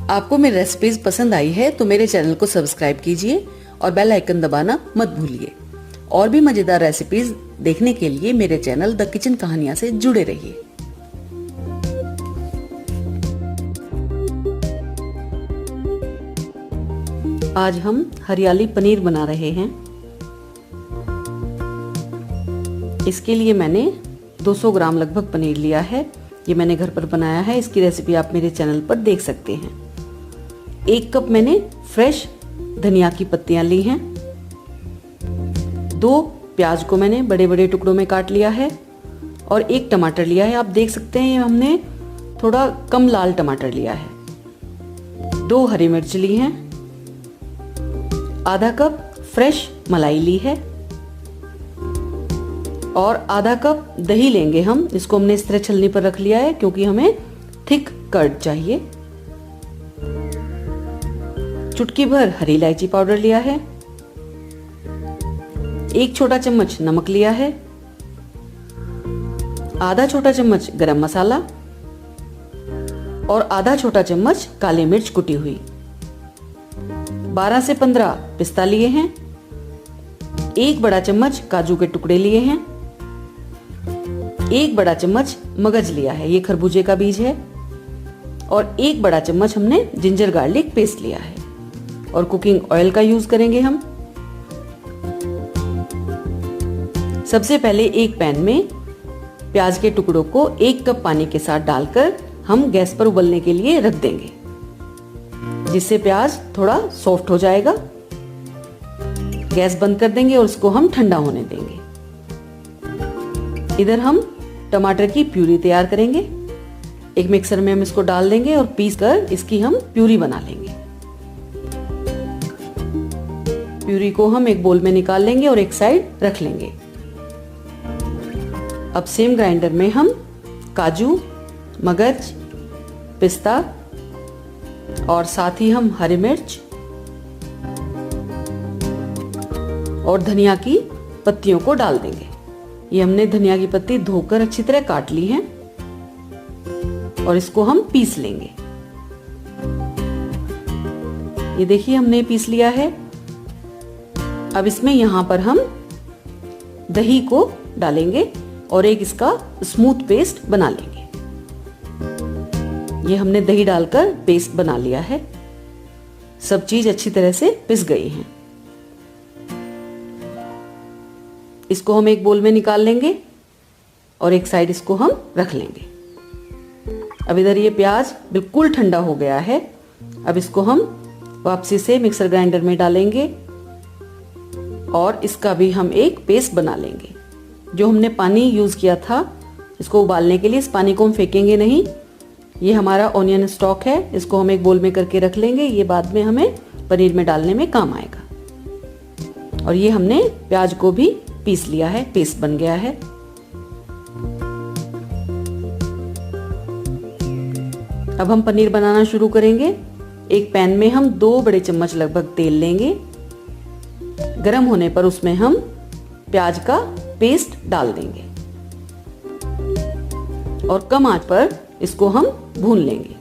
आपको मेरी रेसिपीज पसंद आई है तो मेरे चैनल को सब्सक्राइब कीजिए और बेल आइकन दबाना मत भूलिए। और भी मजेदार रेसिपीज देखने के लिए मेरे चैनल द किचन कहानियां से जुड़े रहिए। आज हम हरियाली पनीर बना रहे हैं। इसके लिए मैंने 200 ग्राम लगभग पनीर लिया है। ये मैंने घर पर बनाया है। इसकी रेसिपी आप मेरे चैनल पर देख सकते हैं। 1 कप मैंने फ्रेश धनिया की पत्तियां ली हैं। 2 प्याज को मैंने बड़े बड़े टुकड़ों में काट लिया है और 1 टमाटर लिया है। आप देख सकते हैं हमने थोड़ा कम लाल टमाटर लिया है। 2 हरी मिर्च ली हैं। आधा कप फ्रेश मलाई ली है और आधा कप दही लेंगे हम। इसको हमने इस तरह छलनी पर रख लिया है क्योंकि हमें थिक कर्ड चाहिए। चुटकी भर हरी इलायची पाउडर लिया है। 1 छोटा चम्मच नमक लिया है। आधा छोटा चम्मच गरम मसाला और आधा छोटा चम्मच काली मिर्च कुटी हुई। 12 से 15 पिस्ता लिए हैं। 1 बड़ा चम्मच काजू के टुकड़े लिए हैं। 1 बड़ा चम्मच मगज लिया है, ये खरबूजे का बीज है। और 1 बड़ा चम्मच हमने जिंजर गार्लिक पेस्ट लिया है। और कुकिंग ऑयल का यूज करेंगे हम। सबसे पहले एक पैन में प्याज के टुकड़ों को 1 कप पानी के साथ डालकर हम गैस पर उबलने के लिए रख देंगे, जिससे प्याज थोड़ा सॉफ्ट हो जाएगा। गैस बंद कर देंगे और इसको हम ठंडा होने देंगे। इधर हम टमाटर की प्यूरी तैयार करेंगे। एक मिक्सर में हम इसको डाल देंगे और पीस कर इसकी हम प्यूरी बना लेंगे। प्यूरी को हम एक बोल में निकाल लेंगे और एक साइड रख लेंगे। अब सेम ग्राइंडर में हम काजू, मगज, पिस्ता और साथ ही हम हरी मिर्च और धनिया की पत्तियों को डाल देंगे। ये हमने धनिया की पत्ती धोकर अच्छी तरह काट ली है और इसको हम पीस लेंगे। ये देखिए हमने पीस लिया है। अब इसमें यहां पर हम दही को डालेंगे और एक इसका स्मूथ पेस्ट बना लेंगे। ये हमने दही डालकर पेस्ट बना लिया है। सब चीज अच्छी तरह से पिस गई है। इसको हम एक बोल में निकाल लेंगे और एक साइड इसको हम रख लेंगे। अब इधर ये प्याज बिल्कुल ठंडा हो गया है। अब इसको हम वापसी से मिक्सर ग्राइंडर में डालेंगे और इसका भी हम एक पेस्ट बना लेंगे। जो हमने पानी यूज किया था इसको उबालने के लिए, इस पानी को हम फेंकेंगे नहीं। ये हमारा ऑनियन स्टॉक है, इसको हम एक बोल में करके रख लेंगे। ये बाद में हमें पनीर में डालने में काम आएगा। और ये हमने प्याज को भी पीस लिया है, पेस्ट बन गया है। अब हम पनीर बनाना शुरू करेंगे। एक पैन में हम 2 बड़े चम्मच लगभग तेल लेंगे। गरम होने पर उसमें हम प्याज का पेस्ट डाल देंगे और कम आंच पर इसको हम भून लेंगे।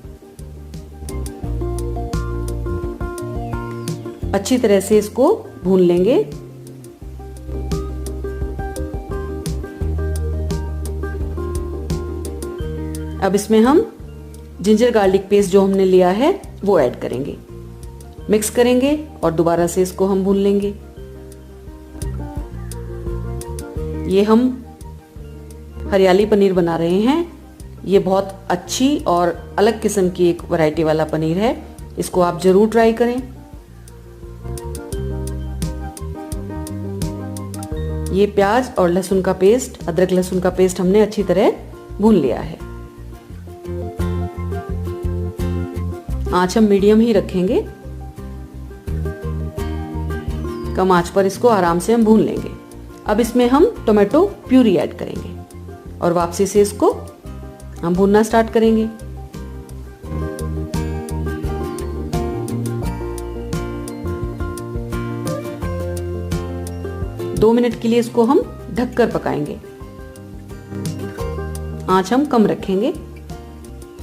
अच्छी तरह से इसको भून लेंगे। अब इसमें हम जिंजर गार्लिक पेस्ट जो हमने लिया है वो ऐड करेंगे, मिक्स करेंगे और दोबारा से इसको हम भून लेंगे। ये हम हरियाली पनीर बना रहे हैं। ये बहुत अच्छी और अलग किस्म की एक वैरायटी वाला पनीर है। इसको आप जरूर ट्राई करें। ये प्याज और लहसुन का पेस्ट, अदरक लहसुन का पेस्ट हमने अच्छी तरह भून लिया है। आंच हम मीडियम ही रखेंगे। कम आंच पर इसको आराम से हम भून लेंगे। अब इसमें हम टोमेटो प्यूरी ऐड करेंगे और वापसी से इसको हम भूनना स्टार्ट करेंगे। दो मिनट के लिए इसको हम ढककर पकाएंगे। आंच हम कम रखेंगे।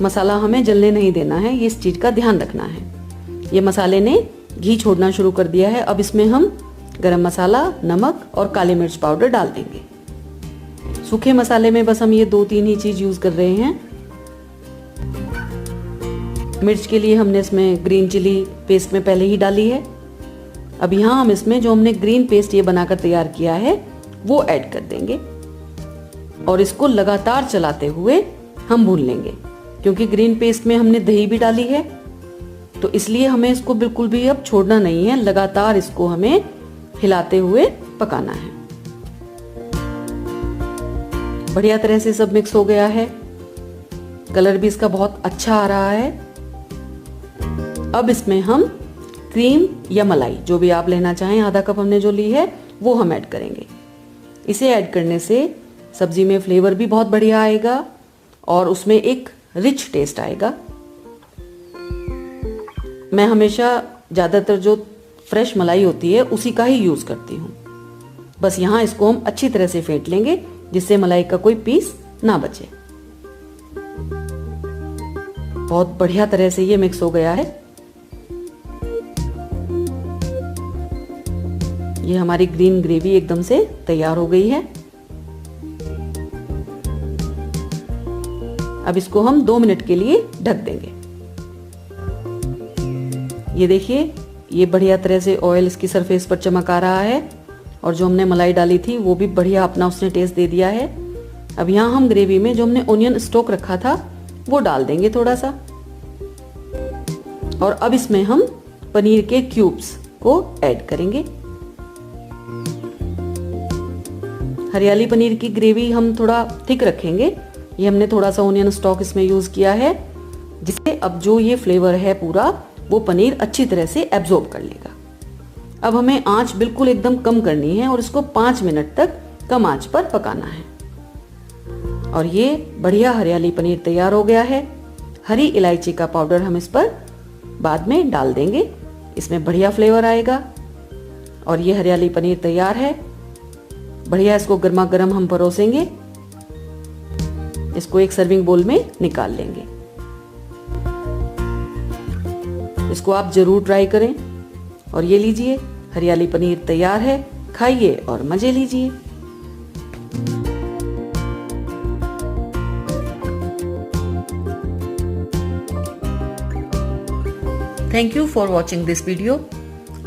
मसाला हमें जलने नहीं देना है, ये इस चीज का ध्यान रखना है। ये मसाले ने घी छोड़ना शुरू कर दिया है। अब इसमें हम गरम मसाला, नमक और काली मिर्च पाउडर डाल देंगे। सूखे मसाले में बस हम ये 2-3 ही चीज यूज कर रहे हैं। मिर्च के लिए हमने इसमें ग्रीन चिली पेस्ट में पहले ही डाली है। अब यहाँ हम इसमें जो हमने ग्रीन पेस्ट ये बनाकर तैयार किया है वो ऐड कर देंगे और इसको लगातार चलाते हुए हम भून लेंगे। क्योंकि ग्रीन पेस्ट में हमने दही भी डाली है तो इसलिए हमें इसको बिल्कुल भी अब छोड़ना नहीं है, लगातार इसको हमें हिलाते हुए पकाना है। बढ़िया तरह से सब मिक्स हो गया है, कलर भी इसका बहुत अच्छा आ रहा है। अब इसमें हम क्रीम या मलाई जो भी आप लेना चाहें, आधा कप हमने जो ली है वो हम ऐड करेंगे। इसे ऐड करने से सब्जी में फ्लेवर भी बहुत बढ़िया आएगा और उसमें एक रिच टेस्ट आएगा। मैं हमेशा ज़्यादातर जो फ्रेश मलाई होती है उसी का ही यूज़ करती हूँ। बस यहाँ इसको हम अच्छी तरह से फेंट लेंगे जिससे मलाई का कोई पीस ना बचे। बहुत बढ़िया तरह से ये मिक्स हो गया है। ये हमारी ग्रीन ग्रेवी एकदम से तैयार हो गई है। अब इसको हम 2 मिनट के लिए ढक देंगे। ये देखिए, ये बढ़िया तरह से ऑयल इसकी सरफेस पर चमक आ रहा है और जो हमने मलाई डाली थी वो भी बढ़िया अपना उसने टेस्ट दे दिया है। अब यहाँ हम ग्रेवी में जो हमने ओनियन स्टॉक रखा था वो डाल देंगे थोड़ा सा और अब इसमें हम पनीर के क्यूब्स को ऐड करेंगे। हरियाली पनीर की ग्रेवी हम थोड़ा थिक रखेंगे। ये हमने थोड़ा सा ओनियन स्टॉक इसमें यूज किया है जिससे अब जो ये फ्लेवर है पूरा वो पनीर अच्छी तरह से एब्जॉर्ब कर लेगा। अब हमें आंच बिल्कुल एकदम कम करनी है और इसको 5 मिनट तक कम आंच पर पकाना है। और ये बढ़िया हरियाली पनीर तैयार हो गया है। हरी इलायची का पाउडर हम इस पर बाद में डाल देंगे, इसमें बढ़िया फ्लेवर आएगा। और ये हरियाली पनीर तैयार है। बढ़िया इसको गर्मा गर्म हम परोसेंगे। इसको एक सर्विंग बोल में निकाल लेंगे। इसको आप जरूर ट्राई करें। और ये लीजिए, हरियाली पनीर तैयार है। खाइए और मजे लीजिए। Thank you for watching this video.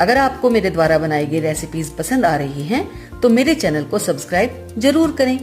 अगर आपको मेरे द्वारा बनाई गई रेसिपीज पसंद आ रही हैं तो मेरे चैनल को सब्सक्राइब जरूर करें।